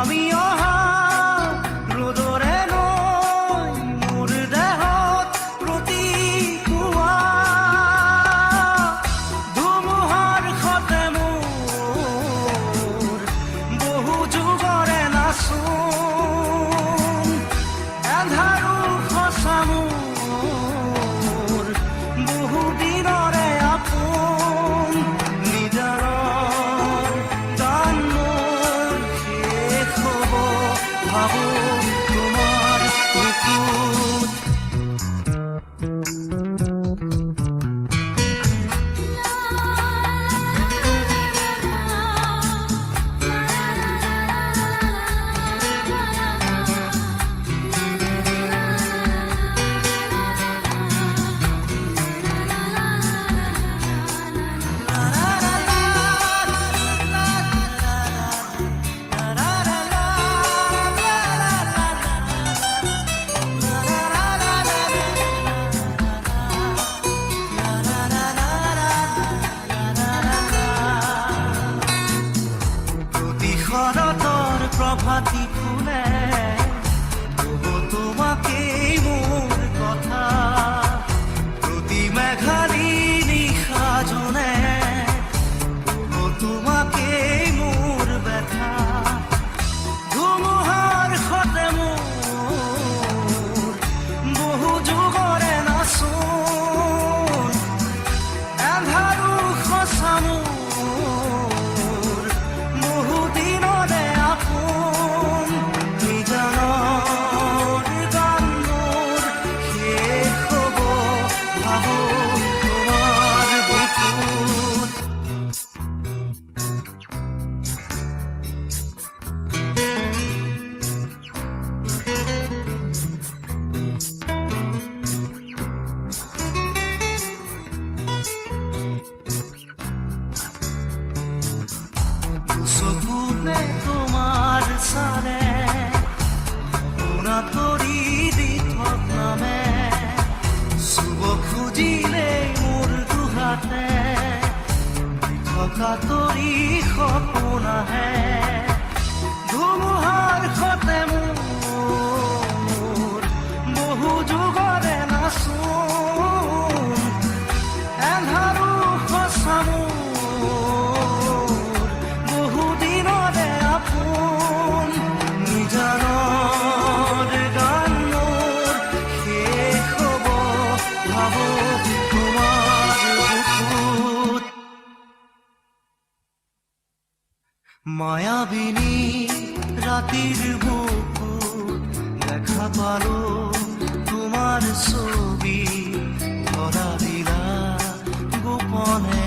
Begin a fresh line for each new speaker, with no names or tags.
আমি অহা ৰ'দৰে নৈ মোৰ দেহত প্ৰতিপুৱা ধুমুহাৰ সতে মোৰ বহু যুগৰে নাচোন এন্ধাৰো সঁচা মোৰ বহু দিনৰে আপোন নিজাৰৰ গান মোৰ শেষ হ'ব ভাবো তোমাৰ বুকুত শৰতৰ প্ৰভাতী ফুলে ক'ব তোমাকেই মোৰ কথা প্ৰতি মেঘালী নিশা জোনে ক'ব তোমাকেই মোৰ ব্যথা ধুমুহাৰ সতে মোৰ বহু যুগৰে নাচোন এন্ধাৰো সঁচা মোৰ বহু দিনৰে আপোন নিজানৰ গান মোৰ শেষ হ'ব ভাবো তোমাৰ বুকুত চকুতে তোমাৰ চালে সপোনা তৰি দি থকামে চুব খুজিলেই মোৰ দুহাতে থকা তৰি সপোন আহে ধুমুহাৰ সতে মোৰ বহু যুগৰে নাচোন এন্ধাৰো সঁচা মোৰ বহু দিনৰে আপোন নিজানৰ গান মোৰ শেষ হ'ব ভাবো তোমাৰ বুকুত মায়াবিনী ৰাতিৰ বুকুত দেখা পালো তোমাৰ ছবি ধৰা দিলা গোপনে